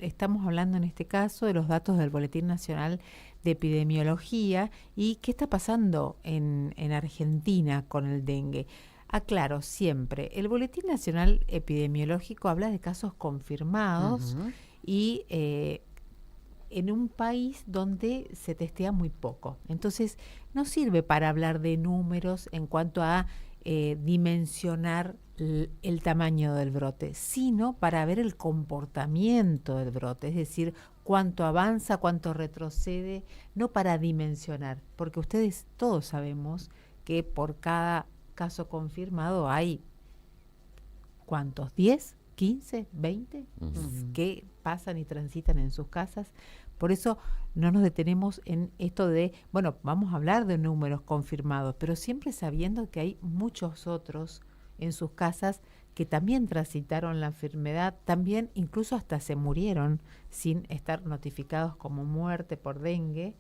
estamos hablando en este caso de los datos del Boletín Nacional de Epidemiología y qué está pasando en Argentina con el dengue. Aclaro siempre, el Boletín Nacional Epidemiológico habla de casos confirmados y en un país donde se testea muy poco. Entonces, no sirve para hablar de números en cuanto a dimensionar el tamaño del brote, sino para ver el comportamiento del brote, es decir, cuánto avanza, cuánto retrocede, no para dimensionar, porque ustedes todos sabemos que por cada caso confirmado hay, ¿cuántos? ¿10? ¿15? ¿20? Que pasan y transitan en sus casas. Por eso no nos detenemos en esto de, bueno, vamos a hablar de números confirmados, pero siempre sabiendo que hay muchos otros en sus casas que también transitaron la enfermedad, también incluso hasta se murieron sin estar notificados como muerte por dengue,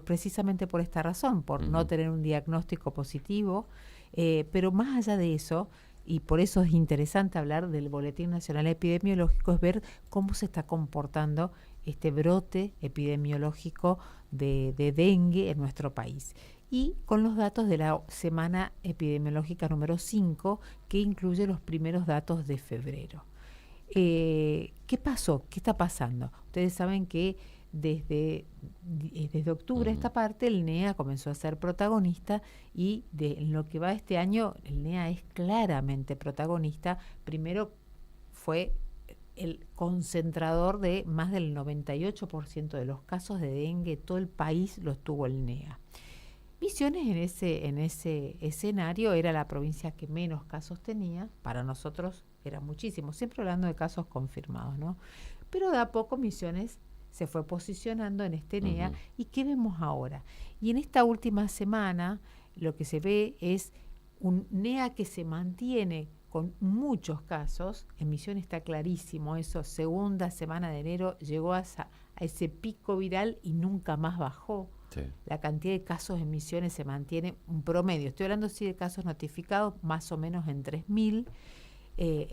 precisamente por esta razón, por no tener un diagnóstico positivo. Pero más allá de eso, y por eso es interesante hablar del Boletín Nacional Epidemiológico, es ver cómo se está comportando este brote epidemiológico de dengue en nuestro país. Y con los datos de la semana epidemiológica número 5, que incluye los primeros datos de febrero. ¿Qué pasó? ¿Qué está pasando? Ustedes saben que desde octubre a esta parte el NEA comenzó a ser protagonista y en lo que va este año el NEA es claramente protagonista. Primero fue el concentrador de más del 98% de los casos de dengue, todo el país los tuvo el NEA. Misiones en ese escenario era la provincia que menos casos tenía, para nosotros era muchísimo, siempre hablando de casos confirmados, ¿no? Pero de a poco Misiones se fue posicionando en este NEA. ¿Y qué vemos ahora? Y en esta última semana lo que se ve es un NEA que se mantiene con muchos casos. En Misiones está clarísimo eso, segunda semana de enero llegó a ese pico viral y nunca más bajó. Sí. La cantidad de casos en Misiones se mantiene un promedio. Estoy hablando sí de casos notificados, más o menos en 3.000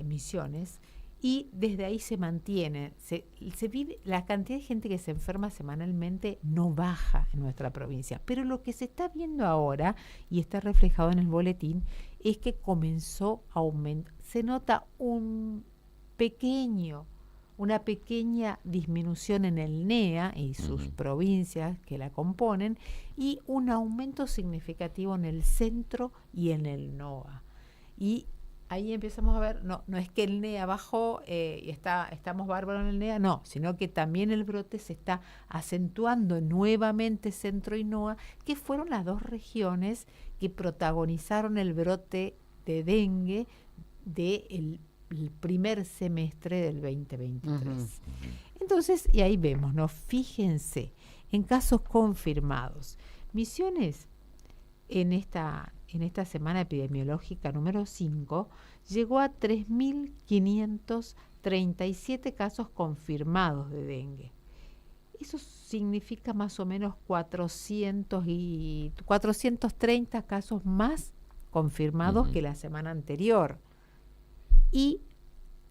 Misiones. Y desde ahí se mantiene, se vive, la cantidad de gente que se enferma semanalmente no baja en nuestra provincia. Pero lo que se está viendo ahora, y está reflejado en el boletín, es que comenzó a aumentar. Se nota una pequeña disminución en el NEA y sus provincias que la componen, y un aumento significativo en el centro y en el NOA. Y ahí empezamos a ver, no es que el NEA bajó y estamos bárbaros en el NEA, no, sino que también el brote se está acentuando nuevamente centro y NOA, que fueron las dos regiones que protagonizaron el brote de dengue del primer semestre del 2023. Entonces, y ahí vemos, ¿no? Fíjense, en casos confirmados. Misiones, en esta semana epidemiológica número 5, llegó a 3.537 casos confirmados de dengue. Eso significa más o menos 430 casos más confirmados que la semana anterior. Y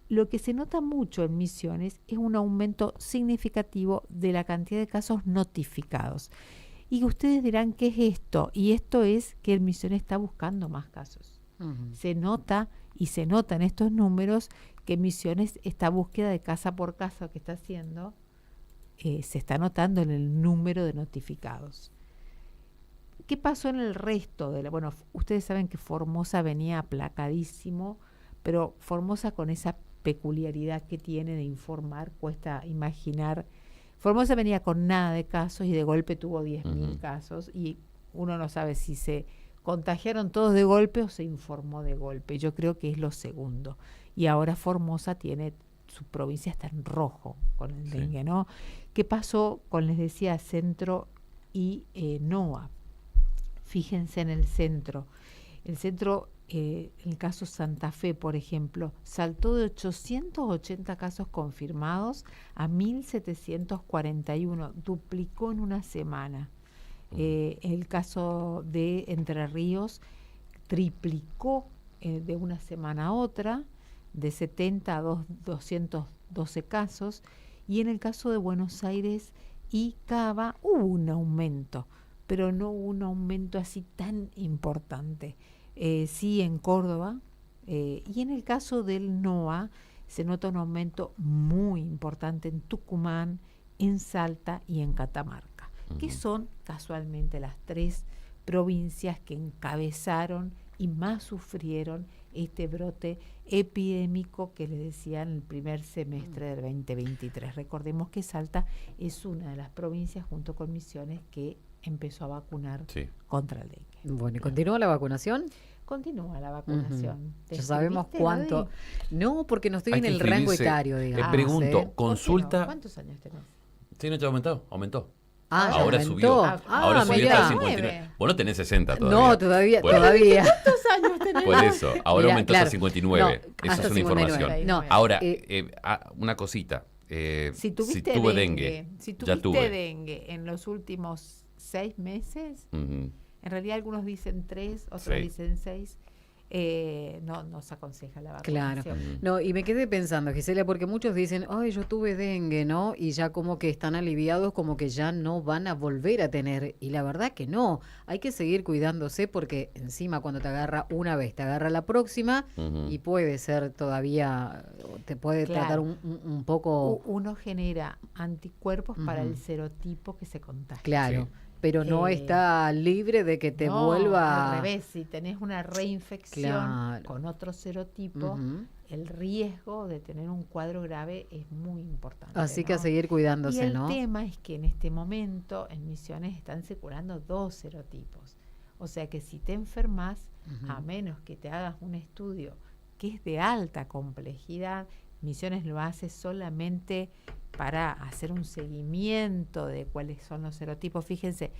lo que se nota mucho en Misiones es un aumento significativo de la cantidad de casos notificados. Y ustedes dirán, ¿qué es esto? Y esto es que el Misiones está buscando más casos. Se nota en estos números que Misiones, esta búsqueda de casa por casa que está haciendo, se está notando en el número de notificados. ¿Qué pasó en el resto? Bueno, ustedes saben que Formosa venía aplacadísimo, pero Formosa con esa peculiaridad que tiene de informar, cuesta imaginar. Formosa venía con nada de casos y de golpe tuvo 10.000 casos y uno no sabe si se contagiaron todos de golpe o se informó de golpe. Yo creo que es lo segundo. Y ahora Formosa tiene, su provincia está en rojo con el dengue, ¿no? ¿Qué pasó con, les decía, centro y NOA? Fíjense en el centro. El centro, el caso Santa Fe, por ejemplo, saltó de 880 casos confirmados a 1.741, duplicó en una semana. El caso de Entre Ríos triplicó de una semana a otra, de 70 a 212 casos, Y en el caso de Buenos Aires y Cava hubo un aumento, pero no hubo un aumento así tan importante. Sí en Córdoba, y en el caso del NOA se nota un aumento muy importante en Tucumán, en Salta y en Catamarca, que son casualmente las 3 provincias que encabezaron y más sufrieron este brote epidémico que les decía en el primer semestre del 2023. Recordemos que Salta es una de las provincias junto con Misiones que empezó a vacunar contra el dengue. Bueno, ¿y continúa la vacunación? Continúa la vacunación. Ya sabemos cuánto. No, porque no estoy en el rango etario, digamos. Pregunto, consulta. ¿Cuántos años tenés? Sí, no te aumentó. Ahora subió. Ahora subió hasta 59. Vos no tenés 60 todavía. No, todavía. ¿Cuántos años tenés? Por eso, ahora Mirá, aumentó hasta 59. No, Esa es una 59. información. No, ahora, una cosita. Si tuviste tuve dengue, ya tuve dengue en los últimos 6 meses, uh-huh. En realidad algunos dicen 3, otros dicen 6. No se aconseja la vacunación. Claro. No, y me quedé pensando, Gisela, porque muchos dicen, ay, yo tuve dengue, ¿no? Y ya como que están aliviados, como que ya no van a volver a tener. Y la verdad que no. Hay que seguir cuidándose porque encima cuando te agarra una vez, te agarra la próxima uh-huh. y puede ser todavía, te puede tratar un poco... Uno genera anticuerpos para el serotipo que se contagia. Claro. Sí. Pero no está libre de que te vuelva... Al revés, si tenés una reinfección con otro serotipo, el riesgo de tener un cuadro grave es muy importante. Así que a seguir cuidándose, y el ¿no? tema es que en este momento en Misiones están circulando 2 serotipos. O sea que si te enfermas, a menos que te hagas un estudio que es de alta complejidad, Misiones lo hace solamente para hacer un seguimiento de cuáles son los serotipos. Fíjense,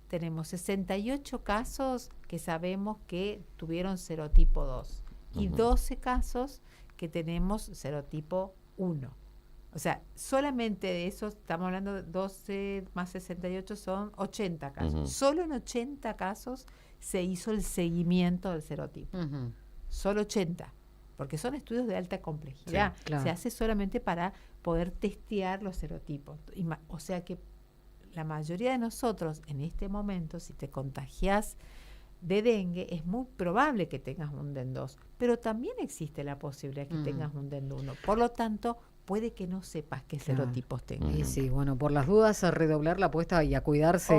tenemos 68 casos que sabemos que tuvieron serotipo 2 y 12 casos que tenemos serotipo 1. O sea, solamente de esos, estamos hablando de 12 más 68 son 80 casos. Solo en 80 casos se hizo el seguimiento del serotipo. Solo 80. Porque son estudios de alta complejidad. Sí, claro. Se hace solamente para poder testear los serotipos. O sea que la mayoría de nosotros en este momento, si te contagias de dengue, es muy probable que tengas un DEN2, pero también existe la posibilidad que tengas un DEN1. Por lo tanto, puede que no sepas qué serotipos tengas. Y sí, bueno, por las dudas a redoblar la apuesta y a cuidarse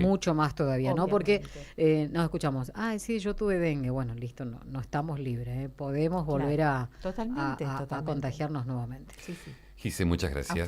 mucho más todavía, ¿no? Porque nos escuchamos, sí, yo tuve dengue, bueno, listo, no estamos libres, podemos volver a contagiarnos nuevamente. Sí, sí. Gise, muchas gracias.